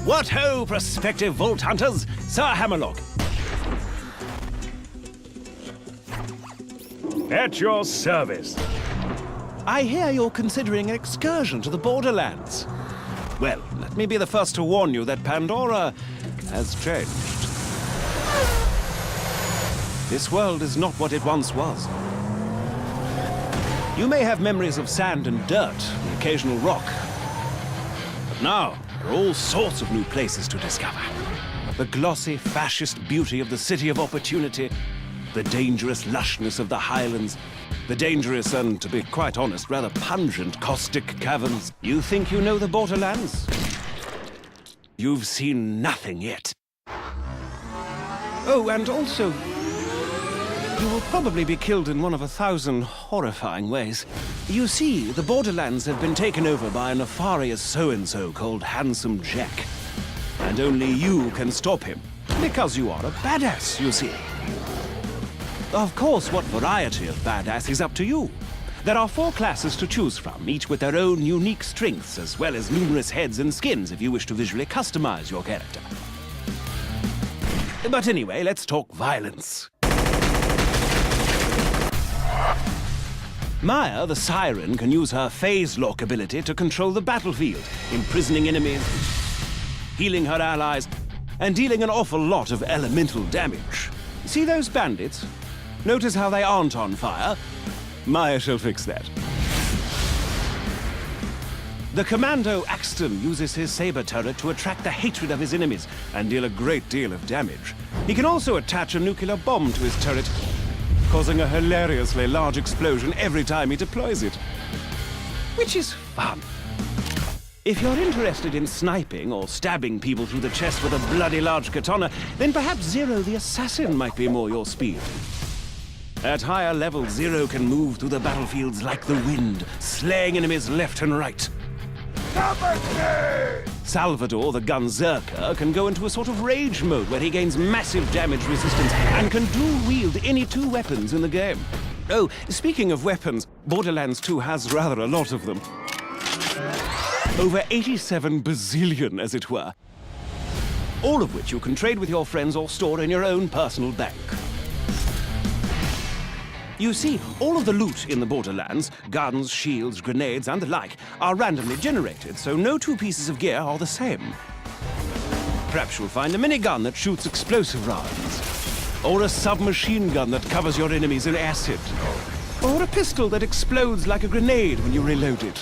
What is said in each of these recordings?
What ho, prospective vault hunters! Sir Hammerlock. At your service. I hear you're considering an excursion to the Borderlands. Well, let me be the first to warn you that Pandora has changed. This world is not what it once was. You may have memories of sand and dirt, the occasional rock. But now, there are all sorts of new places to discover. The glossy, fascist beauty of the City of Opportunity, the dangerous lushness of the Highlands, the dangerous and, to be quite honest, rather pungent caustic caverns. You think you know the Borderlands? You've seen nothing yet. Oh, and also, you will probably be killed in one of 1,000 horrifying ways. You see, the Borderlands have been taken over by a nefarious so-and-so called Handsome Jack. And only you can stop him, because you are a badass, you see. Of course, what variety of badass is up to you. There are 4 classes to choose from, each with their own unique strengths, as well as numerous heads and skins if you wish to visually customize your character. But anyway, let's talk violence. Maya, the Siren, can use her phase lock ability to control the battlefield, imprisoning enemies, healing her allies, and dealing an awful lot of elemental damage. See those bandits? Notice how they aren't on fire? Maya shall fix that. The Commando Axton uses his saber turret to attract the hatred of his enemies and deal a great deal of damage. He can also attach a nuclear bomb to his turret, causing a hilariously large explosion every time he deploys it. Which is fun. If you're interested in sniping or stabbing people through the chest with a bloody large katana, then perhaps Zero the Assassin might be more your speed. At higher levels, Zero can move through the battlefields like the wind, slaying enemies left and right. Salvador, the Gunzerker, can go into a sort of rage mode where he gains massive damage resistance and can dual-wield any 2 weapons in the game. Oh, speaking of weapons, Borderlands 2 has rather a lot of them. Over 87 bazillion, as it were. All of which you can trade with your friends or store in your own personal bank. You see, all of the loot in the Borderlands, guns, shields, grenades, and the like, are randomly generated, so no 2 pieces of gear are the same. Perhaps you'll find a minigun that shoots explosive rounds, or a submachine gun that covers your enemies in acid, or a pistol that explodes like a grenade when you reload it.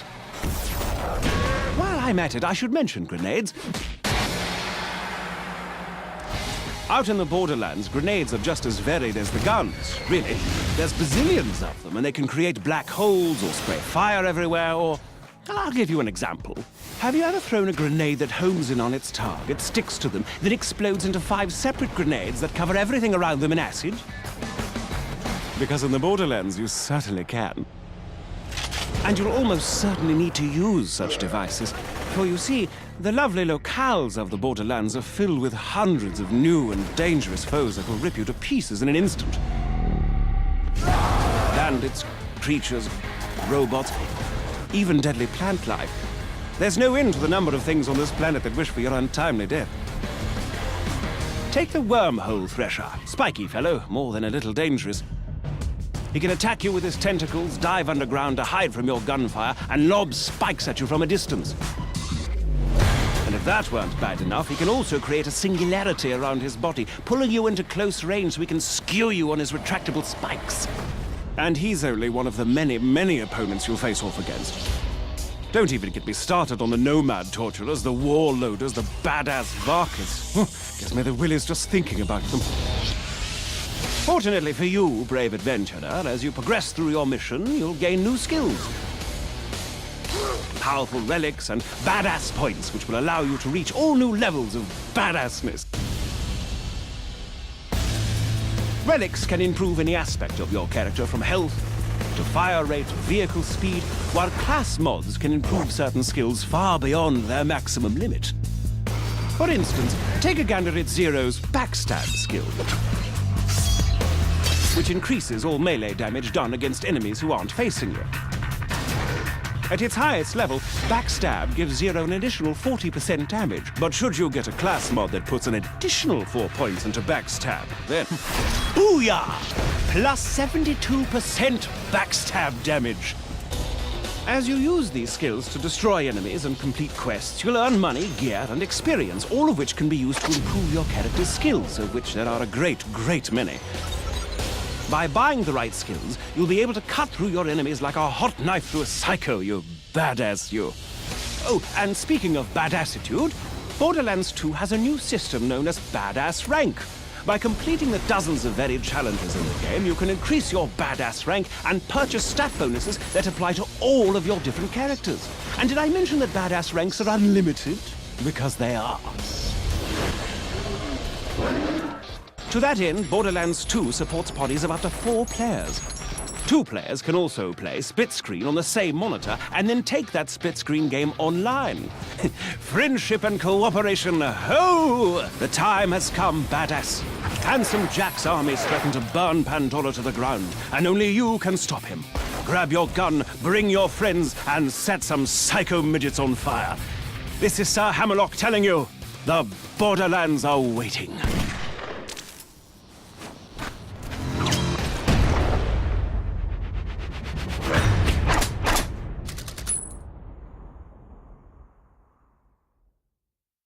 While I'm at it, I should mention grenades. Out in the Borderlands, grenades are just as varied as the guns, really. There's bazillions of them, and they can create black holes or spray fire everywhere, or... I'll give you an example. Have you ever thrown a grenade that homes in on its target, sticks to them, then explodes into 5 separate grenades that cover everything around them in acid? Because in the Borderlands, you certainly can. And you'll almost certainly need to use such devices, for you see, the lovely locales of the Borderlands are filled with hundreds of new and dangerous foes that will rip you to pieces in an instant. Bandits, creatures, robots, even deadly plant life. There's no end to the number of things on this planet that wish for your untimely death. Take the wormhole thresher. Spiky fellow, more than a little dangerous. He can attack you with his tentacles, dive underground to hide from your gunfire, and lob spikes at you from a distance. And if that weren't bad enough, he can also create a singularity around his body, pulling you into close range so he can skewer you on his retractable spikes. And he's only one of the many, many opponents you'll face off against. Don't even get me started on the nomad torturers, the warlorders, the badass Varkas. Gives me the willies just thinking about them. Fortunately for you, brave adventurer, as you progress through your mission, you'll gain new skills. Powerful relics and badass points, which will allow you to reach all new levels of badassness. Relics can improve any aspect of your character, from health to fire rate to vehicle speed, while class mods can improve certain skills far beyond their maximum limit. For instance, take a gander at Zero's backstab skill, which increases all melee damage done against enemies who aren't facing you. At its highest level, Backstab gives Zero an additional 40% damage. But should you get a class mod that puts an additional 4 points into Backstab, then... Booyah! Plus 72% Backstab damage. As you use these skills to destroy enemies and complete quests, you'll earn money, gear, and experience, all of which can be used to improve your character's skills, of which there are a great, great many. By buying the right skills, you'll be able to cut through your enemies like a hot knife through a psycho, you badass you. Oh, and speaking of badassitude, Borderlands 2 has a new system known as Badass Rank. By completing the dozens of varied challenges in the game, you can increase your badass rank and purchase stat bonuses that apply to all of your different characters. And did I mention that badass ranks are unlimited? Because they are. To that end, Borderlands 2 supports parties of up to 4 players. 2 players can also play split screen on the same monitor and then take that split screen game online. Friendship and cooperation, ho! The time has come, badass. Handsome Jack's armies threaten to burn Pandora to the ground, and only you can stop him. Grab your gun, bring your friends, and set some psycho midgets on fire. This is Sir Hammerlock telling you, the Borderlands are waiting.